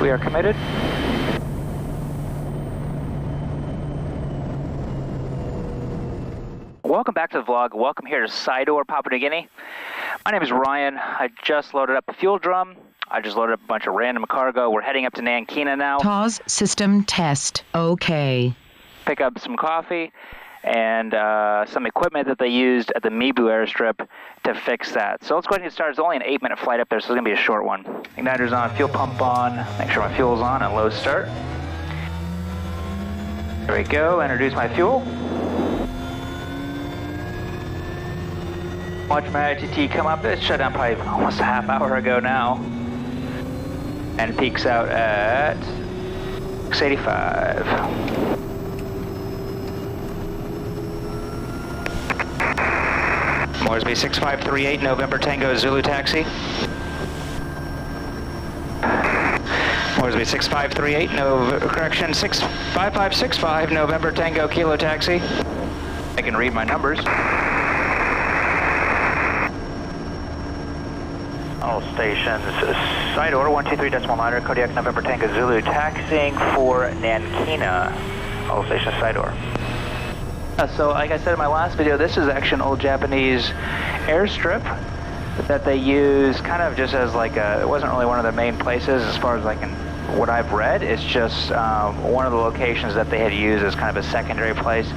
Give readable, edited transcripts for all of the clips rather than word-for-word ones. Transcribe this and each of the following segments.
we are committed. Welcome back to the vlog. Welcome here to Sidor, Papua New Guinea. My name is Ryan. I just loaded up the fuel drum. I just loaded up a bunch of random cargo. We're heading up to Nankina now. Pause system test. Okay. Pick up some coffee and some equipment that they used at the Mibu airstrip to fix that. So let's go ahead and get started. It's only an 8-minute flight up there, so it's going to be a short one. Igniter's on, fuel pump on. Make sure my fuel's on and low start. There we go. Introduce my fuel. Watch my ITT come up. It shut down probably almost a half hour ago now. And it peaks out at 685. Moresby 6538, November Tango Zulu taxi. Moresby 6538, correction 65565, November Tango Kilo taxi. I can read my numbers. All stations, Sidor 123.9, Kodiak November Tango Zulu, taxiing for Nankina. All stations, Sidor. So like I said in my last video, this is actually an old Japanese airstrip that they use kind of just as like a, it wasn't really one of their main places as far as like what I've read. It's just one of the locations that they had used as kind of a secondary place.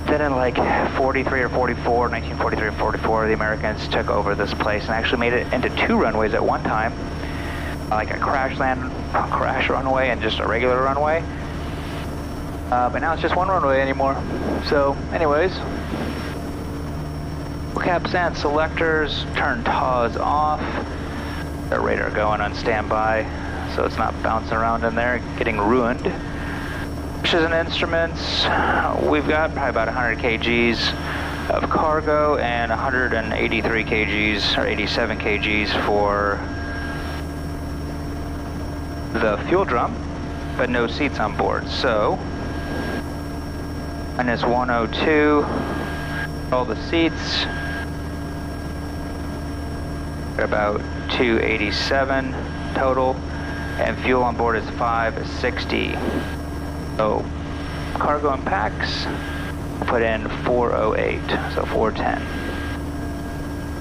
Then in like 43 or 44, 1943 or 44, the Americans took over this place and actually made it into 2 runways at one time, like a crash runway and just a regular runway. But now it's just 1 runway anymore. So anyways, caps and selectors, turn TAWs off. The radar going on standby, so it's not bouncing around in there, getting ruined. Pushes and instruments, we've got probably about 100 kgs of cargo and 183 kgs or 87 kgs for the fuel drum, but no seats on board. So, minus 102, all the seats, about 287 total, and fuel on board is 560. So, cargo and packs, put in 408, so 410.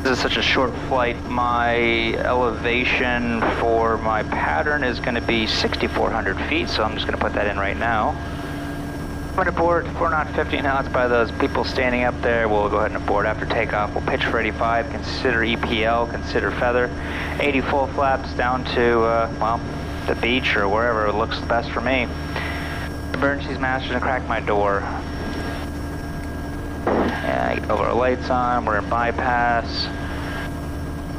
This is such a short flight. My elevation for my pattern is going to be 6,400 feet, so I'm just going to put that in right now. I'm going to board 4 knot 50 knots by those people standing up there. We'll go ahead and board after takeoff. We'll pitch for 85, consider EPL, consider feather. 80 full flaps down to, well, the beach or wherever it looks best for me. Emergencies master's gonna crack my door. Yeah, I get over our lights on, we're in bypass.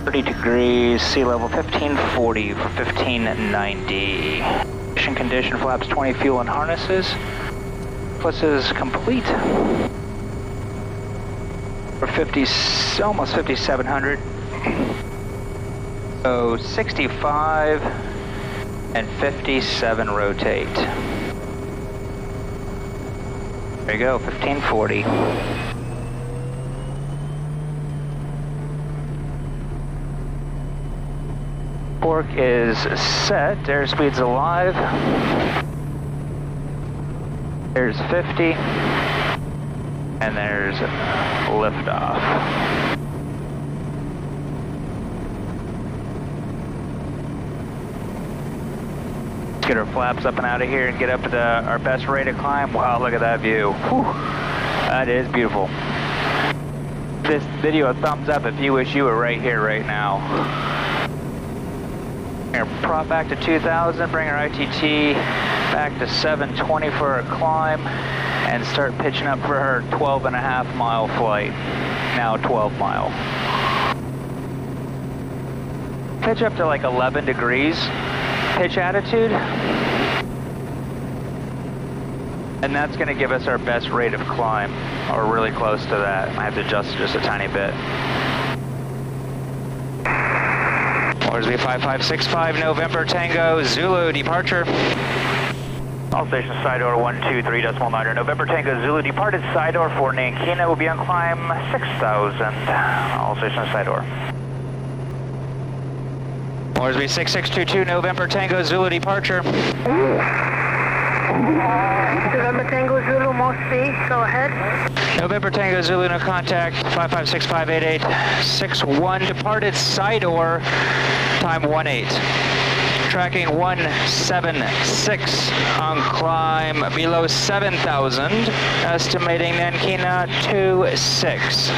30 degrees, sea level 1540 for 1590. Mission condition, flaps 20, fuel and harnesses. Plus is complete. For 50, almost 5,700. So 65 and 57 rotate. There you go, 1540. Fork is set, airspeed's alive. There's 50, and there's liftoff. Let's get our flaps up and out of here and get up to our best rate of climb. Wow, look at that view. Whew. That is beautiful. This video a thumbs up if you wish you were right here right now. We're gonna prop back to 2,000, bring our ITT back to 720 for our climb, and start pitching up for her 12.5-mile flight. Now 12 mile. Pitch up to like 11 degrees. Pitch attitude, and that's going to give us our best rate of climb, or really close to that. I have to adjust just a tiny bit. Moresby 5565, November Tango Zulu, departure. All stations, Sidor 123.9, November Tango Zulu, departed Sidor for Nankina, will be on climb 6,000. All stations, Sidor. Moresby 6622, November Tango Zulu departure. November Tango Zulu, Moresby, go ahead. November Tango Zulu, no contact, 556-588-61, departed side door, time 18. Tracking 176 on climb below 7,000, estimating Nankina 26.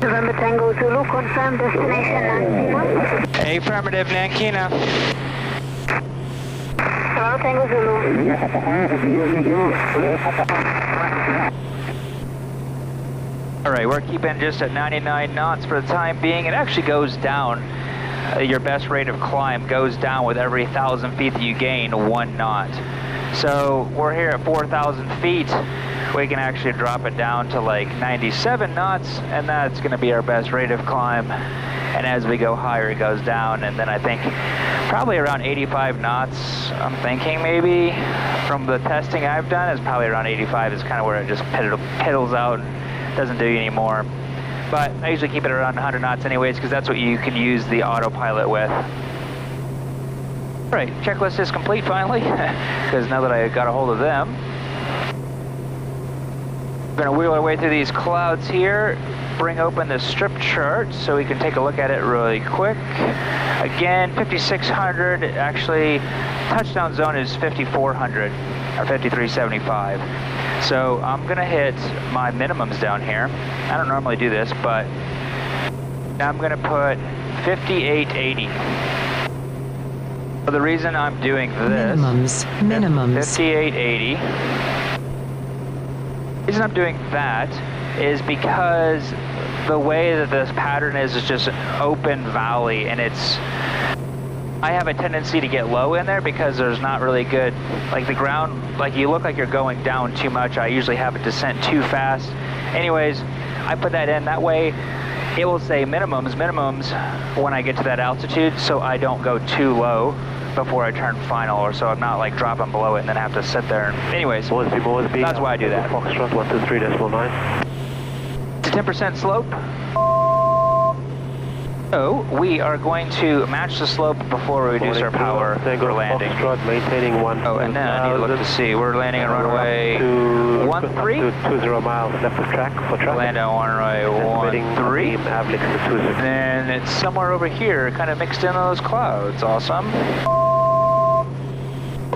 November Tango Zulu, confirm destination Nankina. Affirmative, Nankina. November Tango Zulu. All right, we're keeping just at 99 knots for the time being. It actually goes down. Your best rate of climb goes down with every 1,000 feet that you gain 1 knot. So we're here at 4,000 feet. We can actually drop it down to like 97 knots, and that's going to be our best rate of climb. And as we go higher, it goes down, and then I think probably around 85 knots, I'm thinking maybe, from the testing I've done, is probably around 85 is kind of where it just pedals out and doesn't do anymore. But I usually keep it around 100 knots anyways, because that's what you can use the autopilot with. All right, checklist is complete finally, because now that I got a hold of them. We're going to wheel our way through these clouds here, bring open the strip chart so we can take a look at it really quick. Again, 5,600, actually, touchdown zone is 5,400, or 5,375. So I'm going to hit my minimums down here. I don't normally do this, but I'm going to put 5,880. So the reason I'm doing this, minimums. 5,880. The reason I'm doing that is because the way that this pattern is just open valley, and I have a tendency to get low in there because there's not really good, like the ground, like you look like you're going down too much. I usually have a descent too fast. Anyways, I put that in, that way it will say minimums when I get to that altitude, so I don't go too low before I turn final, or so I'm not like dropping below it and then have to sit there. And anyways, that's why I do that. Foxtrot 123.9. It's a 10% slope. So we are going to match the slope before we reduce our power for landing. Foxtrot maintaining 1. Oh, and then I need to look to see. We're landing on runway 13. 20 miles left of track for traffic. Land on runway 13. And it's somewhere over here, kind of mixed in those clouds. Awesome.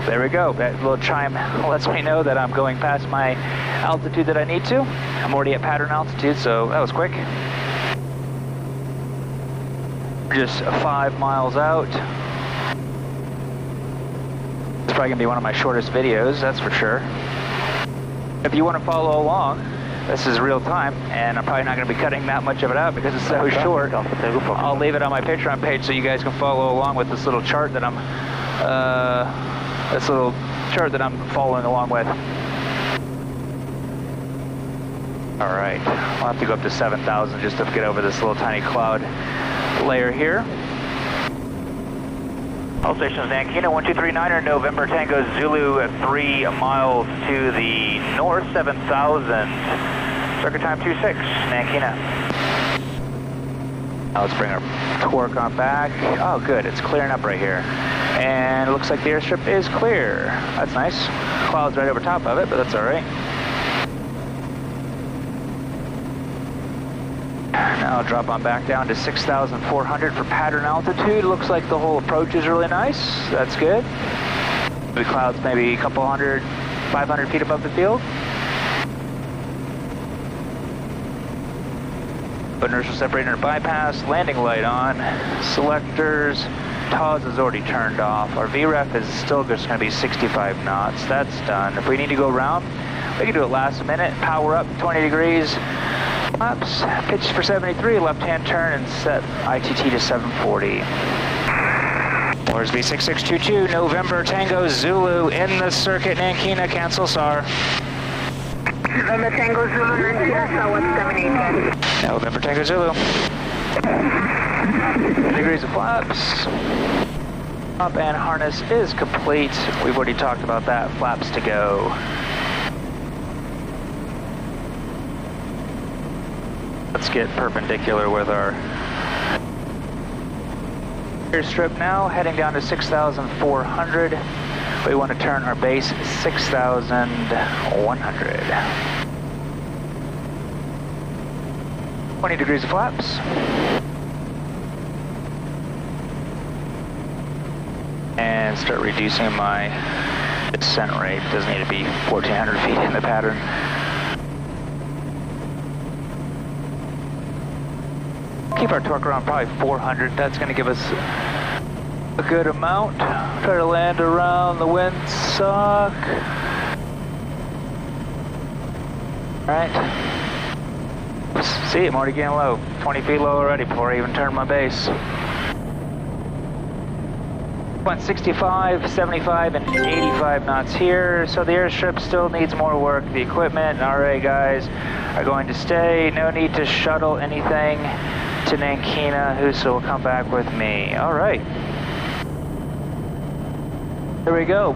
There we go. That little chime lets me know that I'm going past my altitude that I need to. I'm already at pattern altitude, so that was quick. Just 5 miles out. It's probably gonna be one of my shortest videos, that's for sure. If you want to follow along, this is real time, and I'm probably not going to be cutting that much of it out because it's so short. I'll leave it on my Patreon page so you guys can follow along with this little chart that I'm following along with. All right, I'll have to go up to 7,000 just to get over this little tiny cloud layer here. All stations, Nankina 1239er, November Tango Zulu, 3 miles to the north, 7,000. Circuit time 26, Nankina. Now let's bring our torque on back. Oh good, it's clearing up right here. And it looks like the airstrip is clear. That's nice. Clouds right over top of it, but that's all right. Now I'll drop on back down to 6,400 for pattern altitude. Looks like the whole approach is really nice. That's good. The clouds maybe a couple 500 feet above the field. Inertial separator bypass, landing light on, selectors, TOS is already turned off. Our VREF is still just going to be 65 knots. That's done. If we need to go around, we can do it last minute. Power up 20 degrees. Flaps, pitch for 73, left-hand turn, and set ITT to 740. Moresby 6622, November Tango Zulu in the circuit, Nankina, cancel SAR. November Tango Zulu, Nankina, SAR, what's terminated? November Tango Zulu. 10 degrees of flaps. Up and harness is complete. We've already talked about that. Flaps to go. Let's get perpendicular with our Strip now, heading down to 6,400. We want to turn our base 6,100. 20 degrees of flaps. And start reducing my descent rate. Doesn't need to be 1,400 feet in the pattern. Keep our torque around probably 400. That's going to give us a good amount. Try to land around the windsock. Alright. See, I'm already getting low. 20 feet low already before I even turn my base. Went 65, 75, and 85 knots here, so the airstrip still needs more work. The equipment and RA guys are going to stay. No need to shuttle anything to Nankina, who will come back with me. All right. There we go.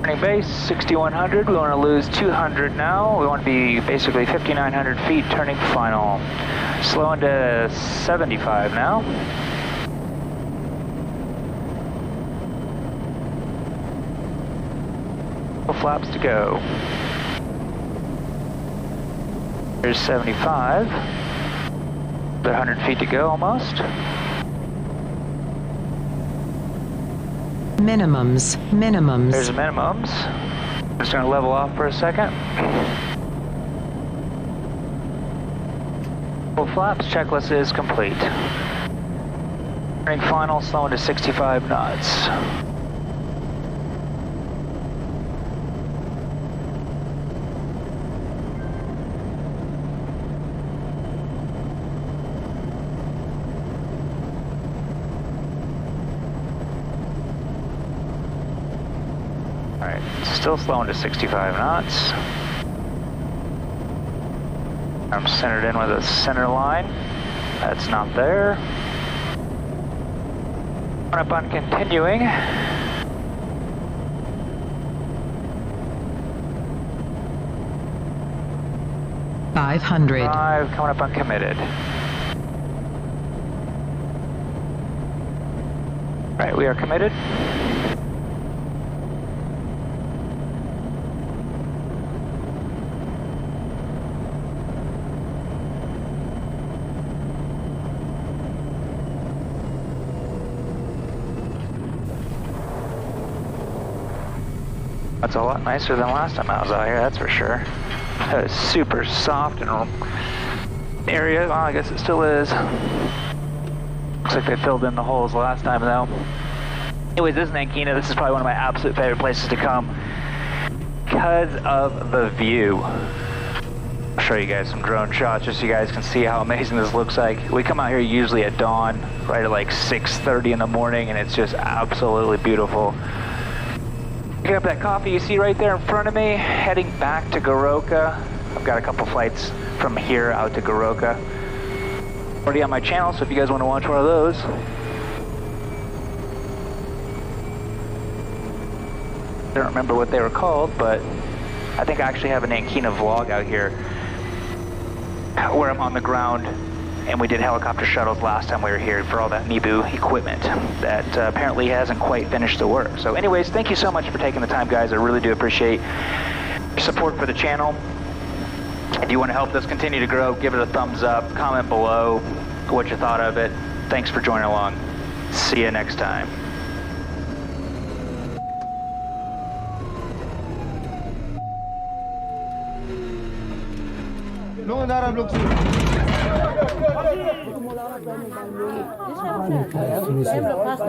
Turning base, 6,100. We want to lose 200 now. We want to be basically 5,900 feet turning final. Slowing to 75 now. Flaps to go. There's 75. 100 feet to go almost. Minimums. There's minimums. Just gonna level off for a second. Full flaps checklist is complete. Turning final, slowing to 65 knots. Alright, still slowing to 65 knots. I'm centered in with a center line. That's not there. Coming up on continuing. Five hundred. 5, coming up on committed. Alright, we are committed. That's a lot nicer than last time I was out here, that's for sure. It's super soft and area. Well, I guess it still is. Looks like they filled in the holes last time though. Anyways, this is Nankina. This is probably one of my absolute favorite places to come because of the view. I'll show you guys some drone shots just so you guys can see how amazing this looks like. We come out here usually at dawn, right at like 6:30 in the morning, and it's just absolutely beautiful. Pick up that coffee you see right there in front of me, heading back to Goroka. I've got a couple flights from here out to Goroka. Already on my channel, so if you guys want to watch one of those. I don't remember what they were called, but I think I actually have a Nankina vlog out here where I'm on the ground and we did helicopter shuttles last time we were here for all that Mibu equipment that apparently hasn't quite finished the work. So anyways, thank you so much for taking the time, guys. I really do appreciate your support for the channel. If you want to help this continue to grow, give it a thumbs up, comment below what you thought of it. Thanks for joining along. See you next time.